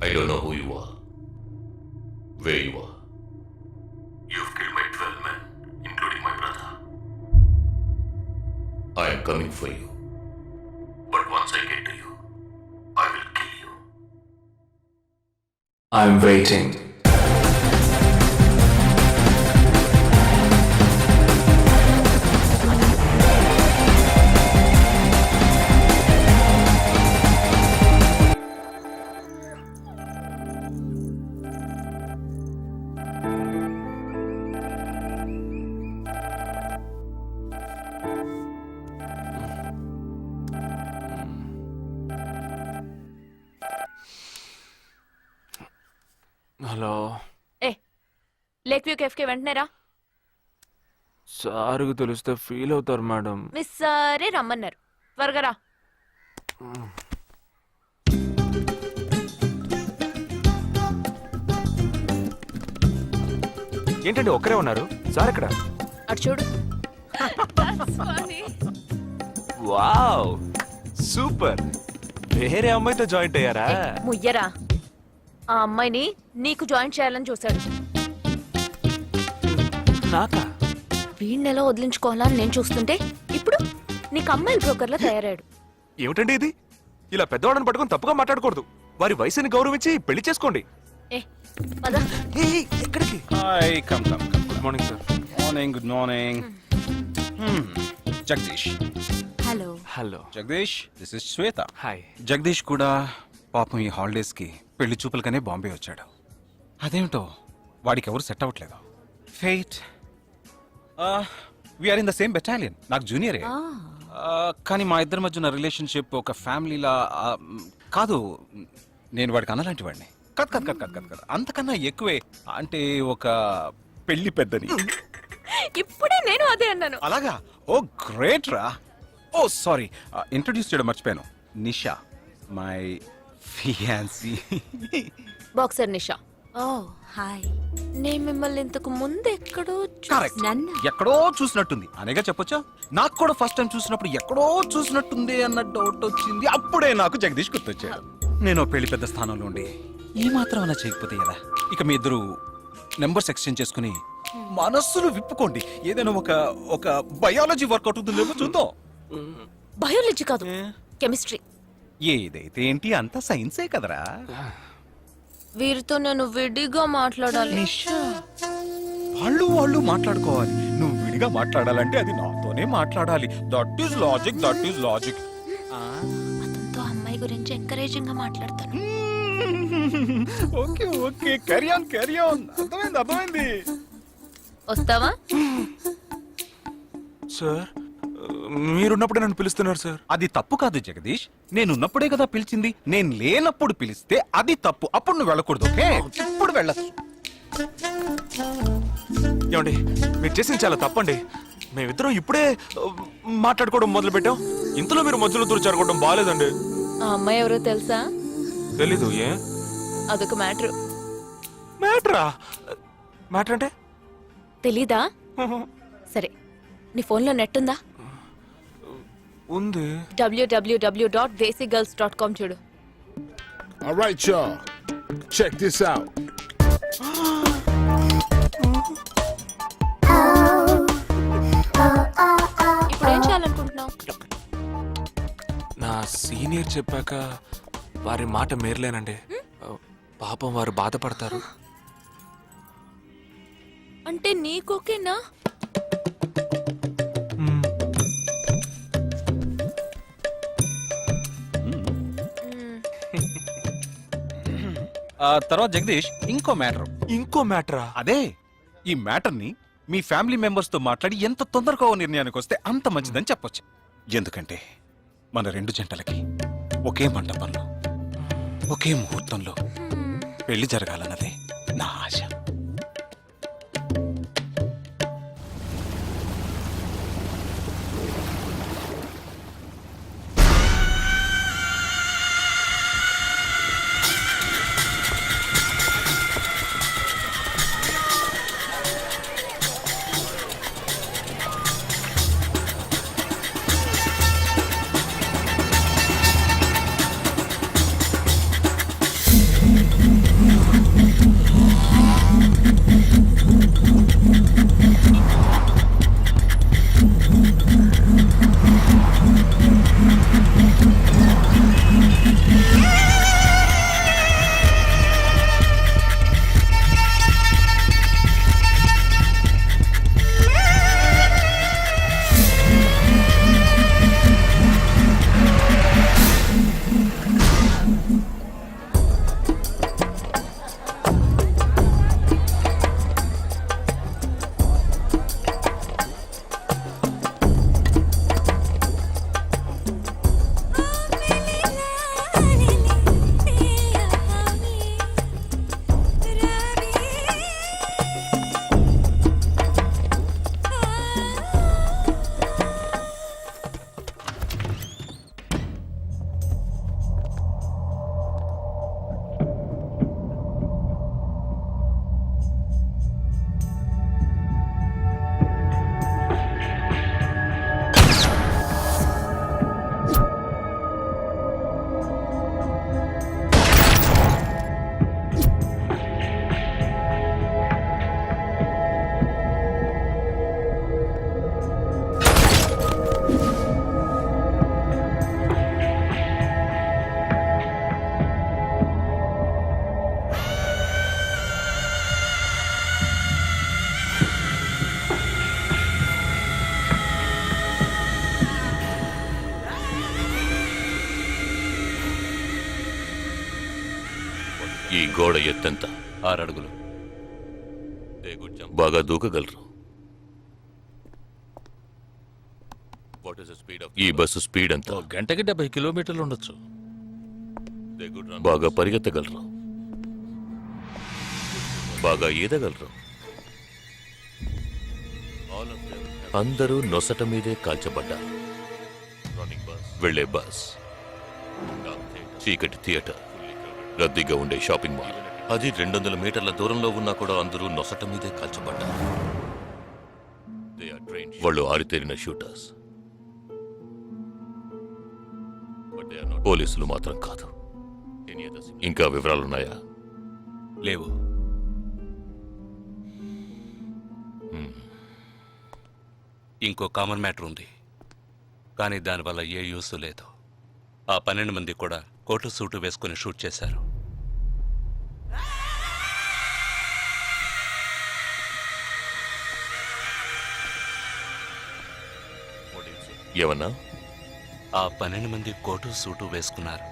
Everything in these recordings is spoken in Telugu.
I don't know who you are, where you are. You've killed my 12 men, including my brother. I am coming for you. But once I get to you, I will kill you. I'm waiting. Hello lake view కేఫ్కి వెంటనే రా. సార్కి తెలిస్తే ఫీల్ అవుతారు మేడం. మిస్ సరే రమ్మన్నారు, త్వరగా రా. ఏంటండి ఒక్కరే ఉన్నారు? సార్ ఎక్కడ? అటు చూడు. Wow super. వేరే అమ్మాయితో జాయింట్ అయ్యారా? ముయ్యరా, ఆ అమ్మాయిని నీకు జాయిన్ చేయాలని చూశాడు. నాకా? వీణ్ణెలా వదిలించుకోవాలని నేను చూస్తుంటే ఇప్పుడు నీకు అమ్మాయిల బ్రోకర్లా తయారాడు. ఏమిటండి ఇది? ఇలా పెద్దవాళ్ళని పట్టుకొని తప్పుగా మాట్లాడకూడదు. వారి వయసుని గౌరవించి పెళ్లి చేసుకోండి. పద. ఎక్కడికి? Hi, come. Good morning sir. Good morning. Jagdish. Hello. Hello Jagdish, this is Shweta. Hi. Jagadish కూడా పాపం ఈ హాలిడేస్కి పెళ్లి చూపులకనే బాంబే వచ్చాడు. అదేమిటో వాడికి ఎవరు సెట్ అవ్వట్లేదు. ఫెయిట్. We are in the same battalion. నాకు జూనియరే. కానీ మా ఇద్దరి మధ్య ఉన్న రిలేషన్షిప్ ఒక ఫ్యామిలీలా కాదు. నేను వాడికి అన్నలాంటి వాడిని కాదు. అంతకన్నా ఎక్కువే. అంటే ఒక పెళ్లి పెద్దని. ఇప్పుడే నేను అదే అన్నాను. అలాగా? ఓ గ్రేట్ రా. ఓ సారీ, ఇంట్రొడ్యూస్ చేయడం మర్చిపోయాను. Nisha, my fiancee. Boxer Nisha. Oh hi. నేను మిమ్మల్ని ఇంతకు ముందు ఎక్కడో కరెక్ట్. ఎక్కడో చూసినట్టుంది అనేగా చెప్పొచ్చా? నాకు కూడా ఫస్ట్ టైం చూసినప్పుడు ఎక్కడో చూసినట్టుంది అన్న డౌట్ వచ్చింది. అప్పుడే నాకు జగదీష్ గుర్తొచ్చాడు. నేను పెళ్లి పెద్ద స్థానంలో ఉండి ఈ మాత్రం అలా చేయకపోతే కదా. ఇక మీ ఇద్దరు నెంబర్స్ ఎక్స్చేంజ్ చేసుకుని మనస్సులు విప్పుకోండి. ఏదైనా ఒక బయాలజీ వర్కౌట్ అవుతుందేమో చూద్దాం. బయాలజీ కాదు, కెమిస్ట్రీ. ఏదైతే ఏంటి, అంత సైన్సే కదరా. వీరితో నేను విడిగా మాట్లాడాలి. వాళ్ళు మాట్లాడుకోవాలి. నువ్వు విడిగా మాట్లాడాలంటే అది నాతోనే మాట్లాడాలి. That is logic. అతనితో అమ్మాయి గురించి ఎంకరేజింగ్ గా మాట్లాడతాను. Okay carry on. అర్థమైంది. వస్తావా? సార్ మీరున్నప్పుడే నన్ను పిలుస్తున్నారు సార్. అది తప్పు కాదు జగదీష్. నేనున్నప్పుడే కదా పిలిచింది. నేను లేనప్పుడు పిలిస్తే అది తప్పు. అప్పుడు నువ్వు వెళ్ళకూడదు. ఓకే, ఇప్పుడు వెళ్ళచ్చు. ఏమండి, మీరు చేసింది చాలా తప్పండి. మేమిద్దరం ఇప్పుడే మాట్లాడుకోవడం మొదలు పెట్టాం. ఇంతలో మీరు మధ్యలో దూరం బాగాలేదండి. ఆ అమ్మాయి ఎవరో తెలుసా? తెలీదు. ఏ? అదొక మ్యాటర్. మ్యాటరా? మ్యాటర్ అంటే? తెలీదా? సరే, నీ ఫోన్లో నెట్ ఉందా? ఉంది. www.desigirls.com చూడు. All right, y'all. Check this out. ఇప్పుడు ఏం చేయాలనుకుంటున్నావు? నా సీనియర్ చెప్పాక వారి మాట మేరలేనండి. పాపం వారు బాధపడతారు. అంటే నీకోకేనా? తర్వాత జగదీష్ ఇంకో మ్యాటరా? అదే, ఈ మ్యాటర్ ని మీ ఫ్యామిలీ మెంబర్స్ తో మాట్లాడి ఎంత తొందరగా ఓ నిర్ణయానికి వస్తే అంత మంచిదని చెప్పొచ్చు. ఎందుకంటే మన రెండు జంటలకి ఒకే మండపంలో ఒకే ముహూర్తంలో పెళ్లి జరగాలన్నదే నా ఆశ. ఈ గోడ ఎత్తెంత? 6 అడుగులు. బాగా దూకగలరు. ఈ బస్సు స్పీడ్ ఎంత? గంటకి 70 కిలోమీటర్లు ఉండొచ్చు. బాగా పరిగెత్తగలరు. బాగా ఈదగలరు. అందరూ నొసట మీదే కాల్చబడ్డారు. వెళ్లే బస్, చీకటి థియేటర్, రద్దీగా ఉండే షాపింగ్ మాల్, అది 200 మీటర్ల దూరంలో ఉన్నా కూడా అందరూ నొసట మీదే కాల్చబడ్డారు. వాళ్ళు ఆరితేరిన షూటర్స్. పోలీసులు మాత్రం కాదు. ఇంకా వివరాలున్నాయా? లేవు. ఇంకో కామన్ మ్యాటర్ ఉంది, కానీ దానివల్ల ఏ యూస్ లేదు. ఆ 12 మంది కూడా కోటు సూటు వేసుకుని షూట్ చేశారు. ఏమన్నా? ఆ 12 మంది కోటు సూటు వేసుకున్నారు.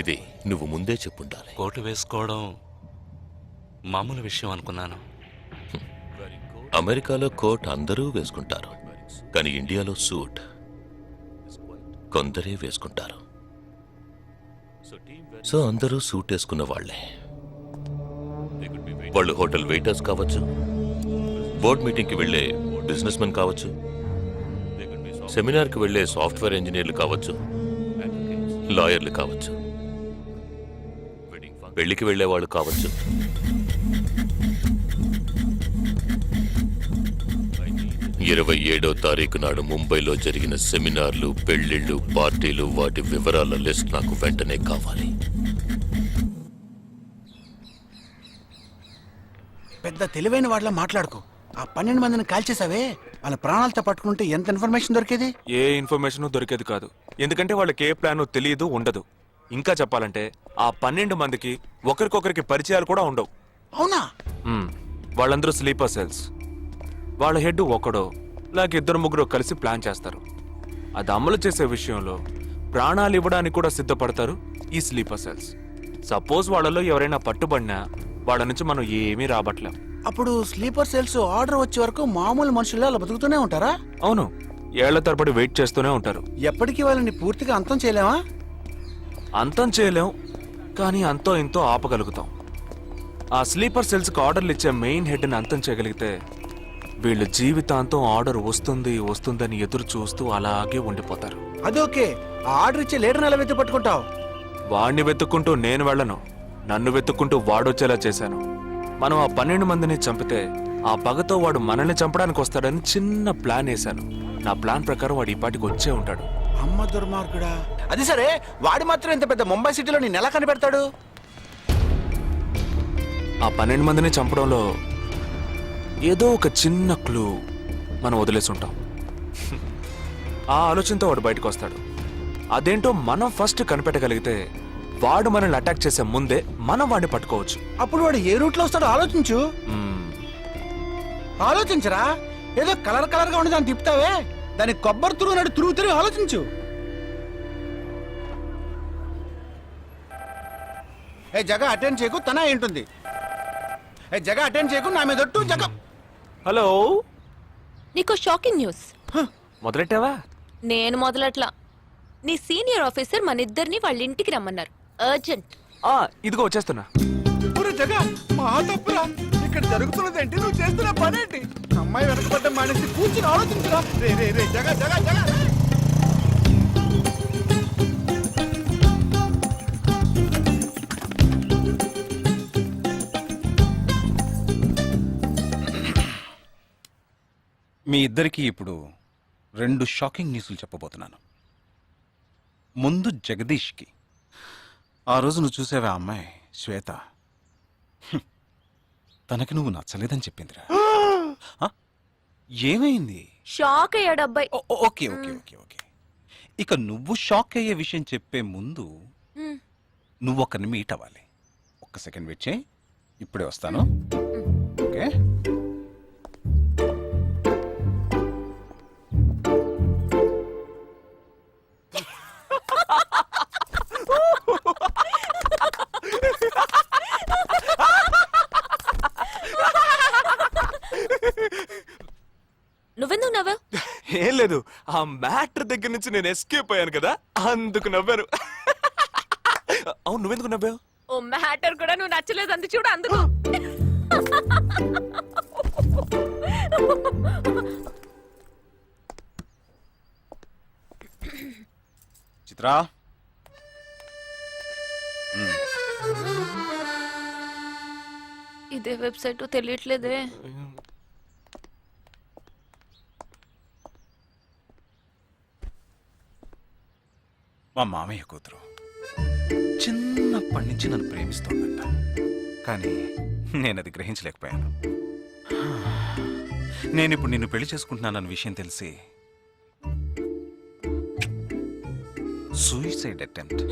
ఇది నువ్వు ముందే చెప్పుండాలి. కోటు వేసుకోవడం మామూలు విషయం అనుకున్నాను. అమెరికాలో కోట్ అందరూ వేసుకుంటారు, కానీ ఇండియాలో సూట్ కొందరే వేసుకుంటారు. సో అందరూ సూట్ వేసుకున్న వాళ్లే. వాళ్ళు హోటల్ వెయిటర్స్ కావచ్చు, బోర్డ్ మీటింగ్కి వెళ్లే బిజినెస్ మెన్ కావచ్చు, సెమినార్కి వెళ్లే సాఫ్ట్వేర్ ఇంజనీర్లు కావచ్చు, లాయర్లు కావచ్చు, పెళ్లికి వెళ్లే వాళ్ళు కావచ్చు. 27వ తారీఖు నాడు ముంబైలో జరిగిన సెమినార్లు, పెళ్లిళ్ళు, పార్టీలు, వాటి వివరాల లిస్ట్ నాకు వెంటనే కావాలి. పెద్ద తెలివైన వాళ్ళ మాట్లాడుకో. ఆ 12 మందిని కాల్చేసావే, వాళ్ళ ప్రాణాలతో పట్టుకుంటే ఎంత ఇన్ఫర్మేషన్ దొరికేది? ఏ ఇన్ఫర్మేషన్ దొరికేది కాదు, ఎందుకంటే వాళ్ళకి ఏ ప్లాన్ తెలియదు, ఉండదు. ఇంకా చెప్పాలంటే ఆ 12 మందికి ఒకరికొకరికి పరిచయాలు కూడా ఉండవు. అవునా? వాళ్ళందరూ స్లీపర్ సెల్స్. వాళ్ళ హెడ్ ఒకడో లేక 2-3 కలిసి ప్లాన్ చేస్తారు. అది అమలు చేసే విషయంలో ప్రాణాలు ఇవ్వడానికి కూడా సిద్ధపడతారు ఈ స్లీపర్ సెల్స్. సపోజ్ వాళ్ళలో ఎవరైనా పట్టుబడినా వాళ్ళ నుంచి మనం ఏమీ రాబట్టలేం. అప్పుడు స్లీపర్ సెల్స్ ఆర్డర్ వచ్చే వరకు మామూలు మనుషుల్లో అలా బతుకుతూనే ఉంటారా? అవును, ఏళ్ల తరబడి వెయిట్ చేస్తూనే ఉంటారు. ఎప్పటికీ వాళ్ళని పూర్తిగా అంతం చేయలేమా? అంతం చేయలేం, కానీ అంతో ఇంతో ఆపగలుగుతాం. ఆ స్లీపర్ సెల్స్కి ఆర్డర్లు ఇచ్చే మెయిన్ హెడ్ని అంతం చేయగలిగితే వీళ్ళు జీవితాంతం ఆర్డర్ వస్తుందని ఎదురు చూస్తూ అలాగే ఉండిపోతారు. అదోకే, ఆ ఆర్డర్ ఇచ్చే లీడర్ని ఎలా వెతి పట్టుకుంటావు? వాడిని వెతుక్కుంటూ నేను వెళ్ళను, నన్ను వెతుక్కుంటూ వాడొచ్చేలా చేశాను. మనం ఆ 12 మందిని చంపితే ఆ పగతో వాడు మనల్ని చంపడానికి వస్తాడని చిన్న ప్లాన్ వేశాను. నా ప్లాన్ ప్రకారం వాడు ఈ పాటికి వచ్చే ఉంటాడు. అమ్మ దుర్మార్గుడా. అది సరే, వాడు మాత్రం ఇంత పెద్ద ముంబై సిటీలో నేను ఎలా కనిపెడతాడు? ఆ 12 మందిని చంపడంలో ఏదో ఒక చిన్న క్లూ మనం వదిలేసి ఉంటాం. ఆ ఆలోచనతో వాడు బయటకు వస్తాడు. అదేంటో మనం ఫస్ట్ కనిపెట్టగలిగితే వాడు మనల్ని అటాక్ చేసే ముందే మనం వాడిని పట్టుకోవచ్చు. అప్పుడు వాడు ఏ రూట్ లో వస్తాడో ఆలోచించు. ఆలోచించరా, ఏదో కలర్ గా ఉండి దాన్ని తిప్పుతావే, దాని కొబ్బరి తురుగు తిరిగి ఆలోచించు. ఏ జగ అటెండ్ చేయకు, తన ఏంటుంది? ఏ జగ అటెండ్ చేయకు, నా మీద ఒట్టు. జగ హలో, నీకు షాకింగ్ న్యూస్. మొదలెట్టావా? నేను మొదలట్లా. నీ సీనియర్ ఆఫీసర్ మన ఇద్దరిని వాళ్ళ ఇంటికి రమ్మన్నారు, అర్జెంట్. ఇదిగో వచ్చేస్తున్నా. జగ మా తప్పురా, ఇక్కడ జరుగుతున్నదేంటి, నువ్వు చేస్తున్న పనేంటి? అమ్మాయి వెనకబడ్డ మానేసి కూర్చుని ఆలోచించరా. రే రే రే జగ జగ జగ. మీ ఇద్దరికి ఇప్పుడు 2 షాకింగ్ న్యూస్లు చెప్పబోతున్నాను. ముందు జగదీష్కి. ఆ రోజు నువ్వు చూసావే ఆ అమ్మాయి శ్వేత, తనకి నువ్వు నచ్చలేదని చెప్పిందిరా. ఏమైంది? షాక్ అయ్యాడు అబ్బాయి. Okay okay okay okay. ఇక నువ్వు షాక్ అయ్యే విషయం చెప్పే ముందు నువ్వు ఒకరిని మీట్ అవ్వాలి. ఒక్క సెకండ్ వెయిట్ చేయి, ఇప్పుడే వస్తాను. ఓకే. నువ్వెందుకు నవ్వావు? ఏం లేదు, ఆ మ్యాటర్ దగ్గర నుంచి నేను ఎస్కేప్ అయ్యాను కదా, అందుకు నవ్వాను. అవును, నువ్వెందుకు నవ్వావు? ఓ మ్యాటర్ కూడా నువ్వు నచ్చలేదు అంది చూడు అందుకు. చిత్రా, ఇదే వెబ్సైట్ తెలియట్లేదే. మా మామయ్య కూతురు చిన్నప్పటి నుంచి నన్ను ప్రేమిస్తోందంట, కానీ నేనది గ్రహించలేకపోయాను. నేనిప్పుడు నిన్ను పెళ్లి చేసుకుంటున్నానన్న విషయం తెలిసి సూసైడ్ అటెంప్ట్.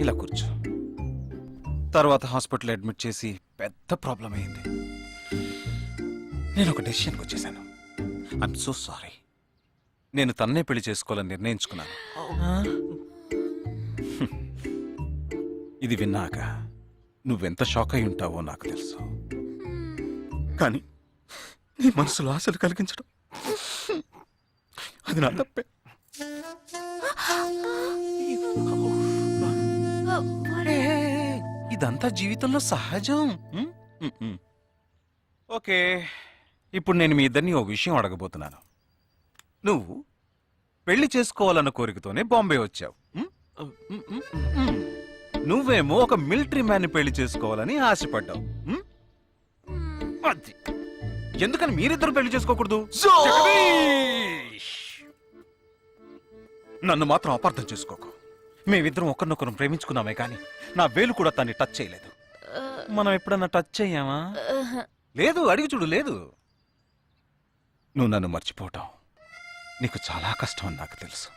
ఇలా కూర్చో. తర్వాత హాస్పిటల్ అడ్మిట్ చేసి పెద్ద ప్రాబ్లం అయింది. నేను ఒక డెసిషన్కి వచ్చేసాను. I'm so sorry. నేను తన్నే పెళ్లి చేసుకోవాలని నిర్ణయించుకున్నాను. ఇది విన్నాక నువ్వెంత షాక్ అయి ఉంటావో నాకు తెలుసు, కానీ నీ మనసులో ఆశలు కలిగించడం అది నా తప్పే. ఇదంతా జీవితంలో సహజం. ఓకే, ఇప్పుడు నేను మీ ఇద్దరిని ఓ విషయం అడగబోతున్నాను. నువ్వు పెళ్లి చేసుకోవాలన్న కోరికతోనే బాంబే వచ్చావు. నువ్వేమో ఒక మిలిటరీ మ్యాన్ పెళ్లి చేసుకోవాలని ఆశపడ్డావు. అది ఎందుకని మీరిద్దరు పెళ్లి చేసుకోకూడదు? నన్ను మాత్రం అపార్థం చేసుకోకు. మేమిద్దరం ఒకరినొకరు ప్రేమించుకున్నామే కానీ నా వేలు కూడా తన్ని టచ్ చేయలేదు. మనం ఎప్పుడన్నా టచ్ అయ్యామా? లేదు, అడిగి చూడు. లేదు. నువ్వు నన్ను మర్చిపోవటం నీకు చాలా కష్టం అని నాకు తెలుసు.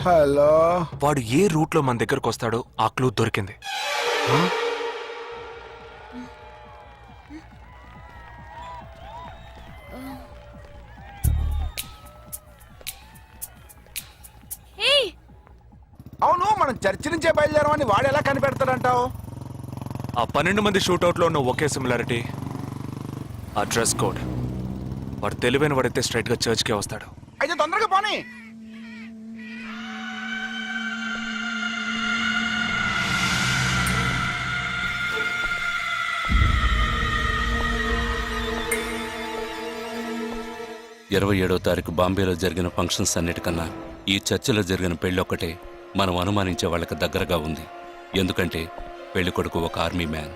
హలో. వాడు ఏ రూట్ లో మన దగ్గరకు వస్తాడో ఆ క్లూ దొరికింది. అవును, మనం చర్చి నుంచే బయలుదేరమని వాడు ఎలా కనిపెడతాడంటావు? ఆ 12 మంది షూట్అవుట్ లో ఉన్న ఒకే సిమిలారిటీ, ఆ డ్రెస్ కోడ్. వాడు తెలివైన వాడైతే స్ట్రైట్ గా చర్చ్ కే వస్తాడు. అయితే తొందరగా పోనీ. ఇరవై 27వ తారీఖు బాంబేలో జరిగిన ఫంక్షన్స్ అన్నిటికన్నా ఈ చర్చిలో జరిగిన పెళ్ళొక్కటే మనం అనుమానించే వాళ్ళకి దగ్గరగా ఉంది. ఎందుకంటే పెళ్లి కొడుకు ఒక army man.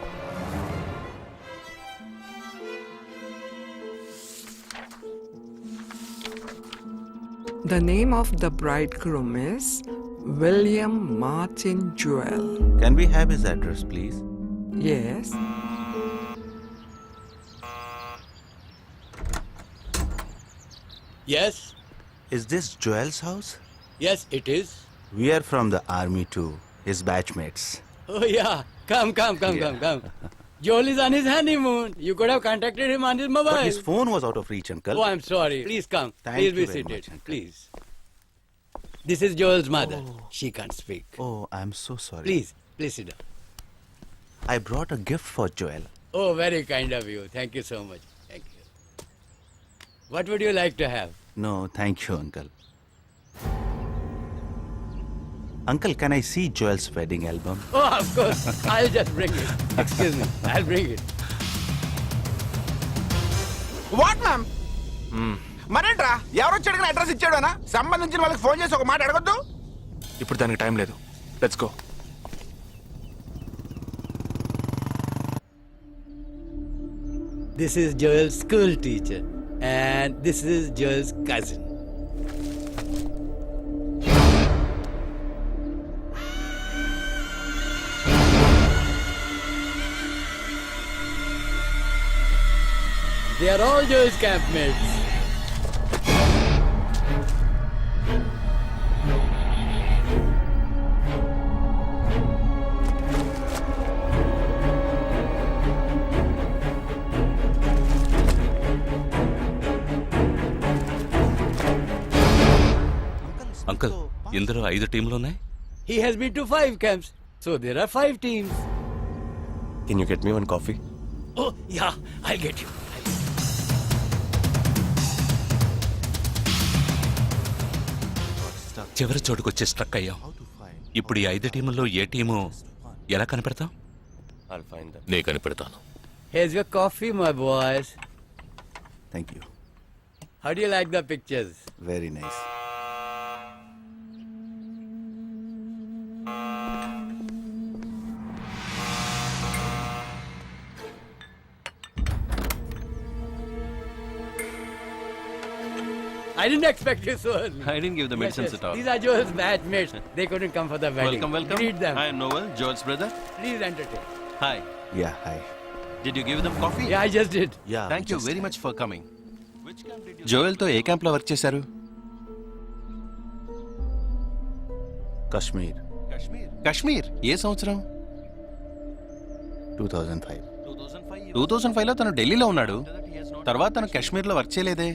The name of the bridegroom is William Martin Joel. Can we have his address, please? Yes. Yes, Is this Joel's house? yes, it is. We are from the army too, his batchmates. Oh, yeah. Come. Joel is on his honeymoon. You could have contacted him on his But mobile. his phone was out of reach, uncle. Oh, I'm sorry. Please come. Thank Please you be very seated. much, uncle. Please. This is Joel's mother. She can't speak. Oh, I'm so sorry. Please sit down. I brought a gift for Joel. Oh, very kind of you. Thank you so much. Thank you. What would you like to have? No, thank you, uncle. Uncle, can I see Joel's wedding album? Oh, of course. I'll just bring it. Excuse me. I'll bring it. What ma'am? మరేంట్రా, ఎవరు వచ్చాడు అడ్రస్ ఇచ్చాడు అనా? సంబంధించిన వాళ్ళకి ఫోన్ చేసి ఒక మాట అడగొద్దు? ఇప్పుడు దానికి టైం లేదు. Let's go. This is Joel's school teacher. And this is Joel's cousin. They are all Joel's campmates. Uncle ఇందులో 5 టీంలు ఉన్నాయి. He has been to 5 camps, so there are 5 teams. Can you get me one coffee? Oh, yeah, I'll get you. చివరి చోటుకొచ్చి స్ట్రక్ అయ్యాం. ఇప్పుడు ఈ 5 టీముల్లో ఏ టీము ఎలా కనిపెడతాం? నే కనిపెడతాను. Here's your coffee, my boys. Thank you. How do you like the pictures? Very nice. I didn't expect you so early. I didn't give the medicines at all. These are Joel's batchmates. They couldn't come for the wedding. Welcome. Greet them. I am Noel, Joel's brother. Please entertain. Hi. Yeah, hi. Did you give them coffee? Yeah, I just did. Yeah. Thank you very much for coming. జోయల్తో ఏ క్యాంప్లో వర్క్ చేశారు? Kashmir, కాశ్మీర్. ఏ సంవత్సరం? 2005. 2005లో తను ఢిల్లీలో ఉన్నాడు. తర్వాత తను కాశ్మీర్లో వర్క్ చేయలేదే.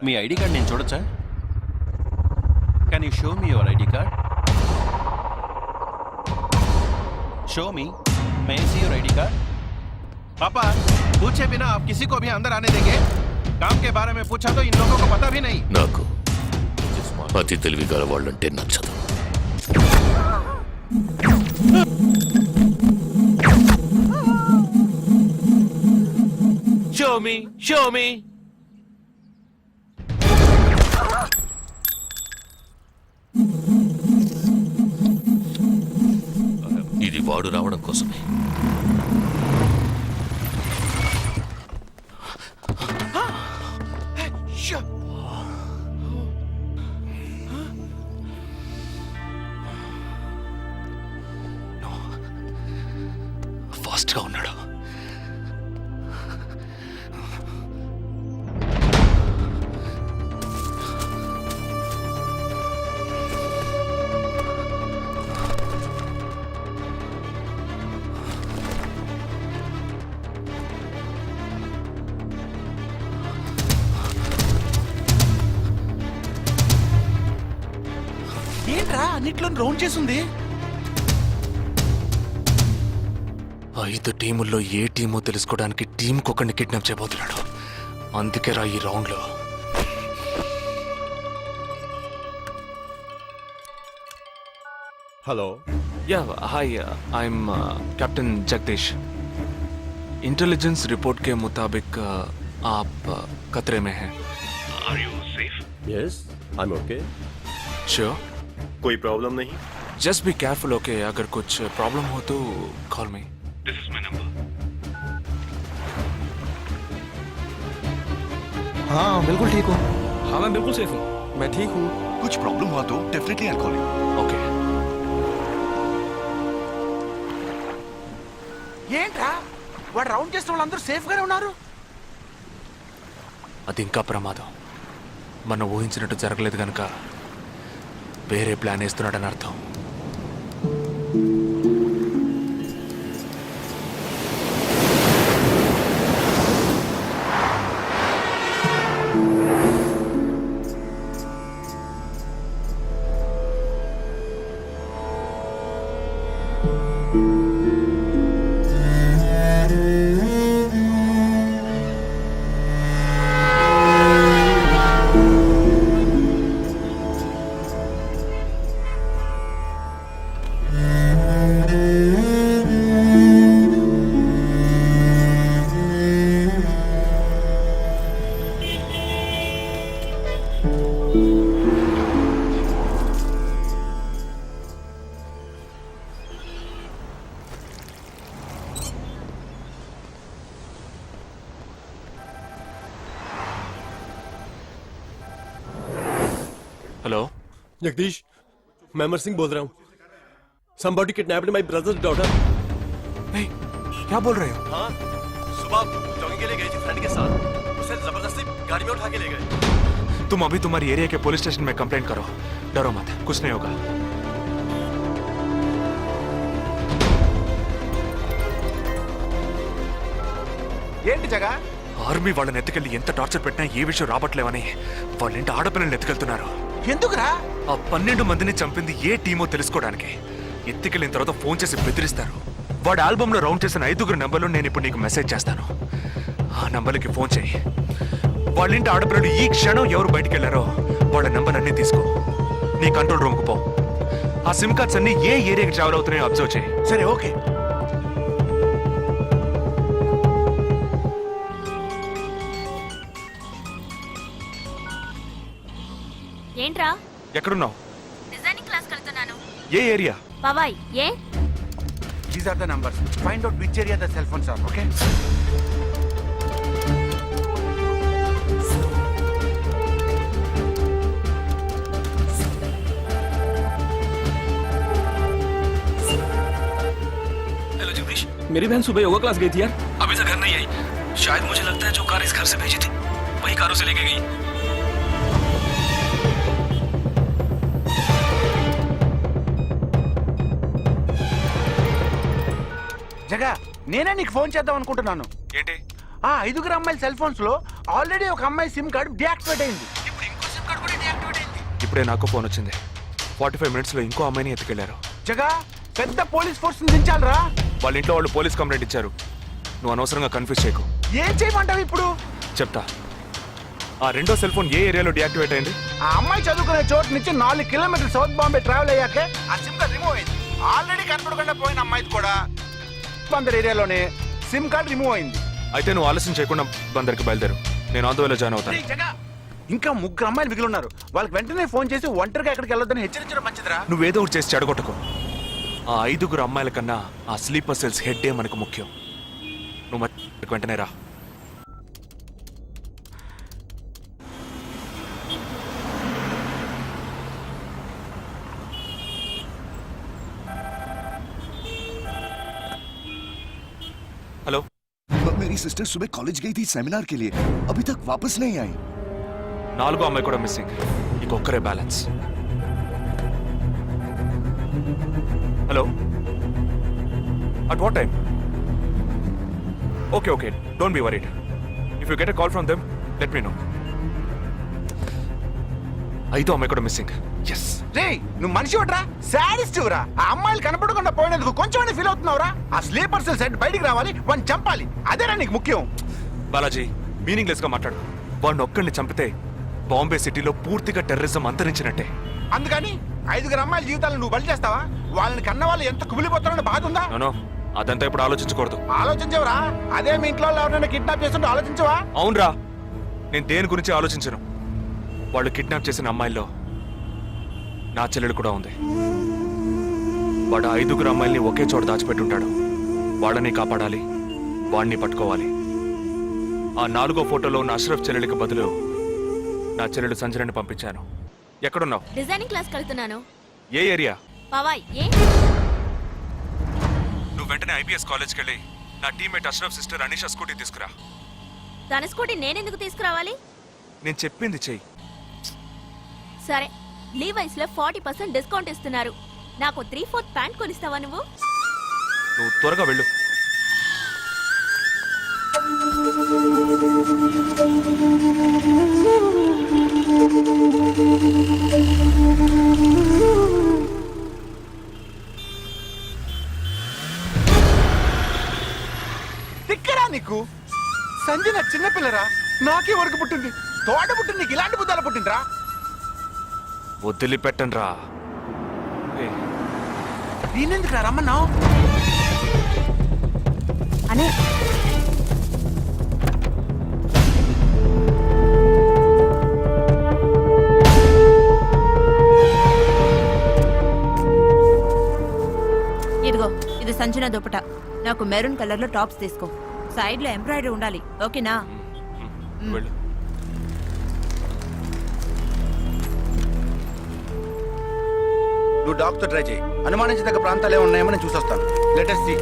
మీ ఐడి కార్డ్ నేను చూడొచ్చా? Can you show me your ID card? Show मी, मैं सी योर आईडी कार्ड. पापा, पूछे बिना आप किसी को भी अंदर आने देंगे? काम के बारे में पूछा तो इन लोगों को पता भी नहीं. నాకు అతి తెలివి గల వాళ్ళంటే నచ్చదు. Show me. ఇది వాడు రావడం కోసమే. ఫాస్ట్ గా ఉన్నాడు. ఏంట్రా అన్నిట్లో రౌండ్ చేసింది? 5 టీముల్లో ఏ టీమో తెలుసుకోవడానికి టీంకొకరిని కిడ్నాప్ చేయబోతున్నాడు. అందుకే రా ఈ రౌండ్ లో. Hello. Yeah hi, I'm captain Jagadish. Intelligence report के मुताबिक आप खतरे में हैं. Are you safe? Yes, I'm okay. Sure? कोई प्रॉब्लम नहीं. Just be careful, okay? अगर कुछ प्रॉब्लम हो तो call me. This is my number. हाँ बिल्कुल ठीक हूँ. हाँ मैं बिल्कुल सेफ हूँ. मैं ठीक हूँ. कुछ प्रॉब्लम हुआ तो definitely I call you. Okay. ఏంట్రా వాడు రౌండ్ చేసిన వాళ్ళందరూ సేఫ్ గానే ఉన్నారు? అది ఇంకా ప్రమాదం. మనం ఊహించినట్టు జరగలేదు కనుక వేరే ప్లాన్ వేస్తున్నాడని అర్థం. हेलो जगदीश, मैं अमर सिंह बोल रहा हूँ. Somebody kidnapped my brother's daughter. नहीं, क्या बोल रहे हो? हाँ, सुबह जॉगिंग के लिए गई थी फ्रेंड के साथ. उसे जबरदस्ती गाड़ी में उठा के ले गए. तुम अभी तुम्हारी एरिया के पुलिस स्टेशन में कंप्लेंट करो. डरो मत, कुछ नहीं होगा. ఏంటి జగా? ఆర్మీ వాళ్ళని ఎత్తుకెళ్ళి ఎంత టార్చర్ పెట్టినా ఏ విషయం రాబట్లేవని వాళ్ళింటి ఆడపిల్లల్ని ఎత్తుకెళ్తున్నారు. ఎందుకురా? ఆ 12 మందిని చంపింది ఏ టీమో తెలుసుకోవడానికి. ఎత్తుకెళ్ళిన తర్వాత ఫోన్ చేసి బెదిరిస్తారు. వాడి ఆల్బమ్ లో రౌండ్ చేసిన 5 నంబర్లు నేను ఇప్పుడు నీకు మెసేజ్ చేస్తాను. ఆ నంబర్లకి ఫోన్ చేయి. వాళ్ళింటి ఆడపిల్లలు ఈ క్షణం ఎవరు బయటికి వెళ్ళారో వాళ్ళ నంబర్ అన్నీ తీసుకో. నీ కంట్రోల్ రూమ్కి పో. ఆ సిమ్ కార్డ్స్ అన్ని ఏ ఏరియాకి ట్రావెల్ అవుతున్నాయో అబ్జర్వ్ చేయి. సరే, ఓకే. ఏంట్రా? ఎక్కడున్నావు? డిజైనింగ్ క్లాస్ వెళ్తున్నాను. ఏ ఏరియా? పవాయ్. ఏ? These are the numbers. Find out which area the cell phones are, okay? Hello Jagdish, मेरी बहन सुबह योगा क्लास गई थी यार. अभी तक घर नहीं आई. शायद मुझे लगता है जो कार इस घर से भेजी थी वही कार उसे लेके गई. జగా, నేనే నీకు ఫోన్ చేద్దాం అనుకుంటున్నాను. ఏంటి? ఆ 5 అమ్మాయిల సెల్ ఫోన్స్ లో ఆల్రెడీ ఒక అమ్మాయి సిమ్ కార్డ్ డియాక్టివేట్ అయింది. ఇప్పుడు ఇంకో సిమ్ కార్డ్ కూడా డియాక్టివేట్ అయింది. ఇప్పుడే నాకు ఫోన్ వచ్చింది. 45 minutes లో ఇంకో అమ్మాయిని ఎత్తుకెళ్లారు. జగా, పెద్ద పోలీస్ ఫోర్స్ దించాలరా. వాళ్ళ ఇంట్లో వాళ్ళు పోలీస్ కంప్లైంట్ ఇచ్చారు. నువ్వు అనవసరంగా కన్ఫ్యూజ్ చేయకు. ఏం చేయమంటావు ఇప్పుడు? చెప్తా. ఆ రెండో సెల్ ఫోన్ ఏ ఏరియాలో డియాక్టివేట్ అయింది? ఆ అమ్మాయి చదువుకునే చోటు నుంచి 4 కిలోమీటర్లు సౌత్ బాంబే ట్రావెల్ అయ్యాకే ఆ సిమ్ కార్డ్ రిమూవ్ అయింది. ఆల్రెడీ కనపడకుండా పోయిన అమ్మాయిది కూడా బందర్ ఏరియాలోనే సిమ్ కార్డ్ రిమూవ్ అయింది. అయితే నువ్వు ఆలస్యం చేయకుండా బందర్కి బయలుదేరు. నేను ఆందోళన జాయిన్ అవుతాను. ఇంకా 3 అమ్మాయిలు మిగిలి ఉన్నారు. వాళ్ళకి వెంటనే ఫోన్ చేసి ఒంటరిగా ఎక్కడికి వెళ్ళొద్దని హెచ్చరించడం మంచిదిరా. నువ్వేదో ఒకటి చేసి చెడగొట్టకు. ఆ 5 అమ్మాయిల కన్నా ఆ స్లీపర్ సెల్స్ హెడ్డే మనకు ముఖ్యం. నువ్వు వెంటనే రా. हेलो. मेरी सिस्टर सुबह कॉलेज गई थी सेमिनार के लिए, अभी तक वापस नहीं आई. 4 అమ్మాయి కూడా మిస్సింగ్. ఇంకొక్కరే balance. Hello. At what time? Okay, okay, don't be worried. If you get a call from them let me know. 5 అమ్మాయి కూడా మిస్సింగ్. ఎస్. రే, నువ్వు మనిషి ఒకట్రా, సాడిస్ట్ రా. ఆ అమ్మాయిలు కనపడకుండా పోయినందుకు కొంచెం ఫీల్ అవుతున్నావురా. ఆ స్లీపర్ సెల్ సెట్ బయటికి రావాలి, వాడిని చంపాలి. అదేరా నీకు ముఖ్యం. బాలాజీ, మీనింగ్లెస్ గా మాట్లాడు. వాడిని ఒక్కడిని చంపితే బాంబే సిటీలో పూర్తిగా టెర్రరిజం అంతరించినట్టే. అందుకని 5 అమ్మాయిల జీవితాలను నువ్వు బలి చేస్తావా? వాళ్ళని కన్న వాళ్ళు ఎంత కుమిలిపోతారని బాధ ఉందా? నో, అదంతా ఇప్పుడు ఆలోచించకూడదు. ఆలోచించవరా? అదే మీ ఇంట్లో ఎవరైనా కిడ్నాప్ చేస్తుంటే ఆలోచించవా? అవునరా, నేను దేని గురించి ఆలోచించను. వాళ్ళు కిడ్నాప్ చేసిన అమ్మాయిల్లో నా చెల్లెలు కూడా ఉంది. వాడు 5 అమ్మాయిల్ని ఒకే చోట దాచిపెట్టుంటాడు. వాళ్ళని కాపాడాలి, వాడిని పట్టుకోవాలి. ఆ 4వ ఫోటోలో ఉన్న అష్రఫ్ చెల్లెలికి బదులు నా చెల్లెలు సంజనని పంపించాను. ఎక్కడున్నావు? డిజైనింగ్ క్లాస్ వెళ్తున్నాను. ఏ ఏరియా? పవాయ్. ఏ? నువ్వు వెంటనే ఐపీఎస్ కాలేజ్కి వెళ్ళి నా teammate Ashraf sister Anisha scooty తీసుకురా. తన స్కూటీ నేనెందుకు తీసుకురావాలి? నేను చెప్పింది చెయ్యి. సరే, లీవైస్ లో 40% డిస్కౌంట్ ఇస్తున్నారు. నాకు 3/4 ప్యాంట్ కొనిస్తావా నువ్వు? నువ్వు త్వరగా వెళ్ళు. తిక్కరా నీకు? సంజన చిన్నపిల్లరా, నాకే వరకు పుట్టింది. తోట పుట్టింది, నీకు ఇలాంటి బుద్ధాలు పుట్టిందిరా. వదిలిపెట్టండి రా. నేనెందుకు రమ్మన్నావు? అనే ఇదిగో, ఇది సంజన దుపట. నాకు మెరూన్ కలర్ లో టాప్స్ తీసుకో. సైడ్ లో ఎంబ్రాయిడరీ ఉండాలి, ఓకేనా? వెళ్ళు. నువ్వు డాక్టర్ ట్రై చేయి. అనుమానించదగ్గ ప్రాంతాలు ఏమున్నాయేమో నేను చూసొస్తాను. Let us see.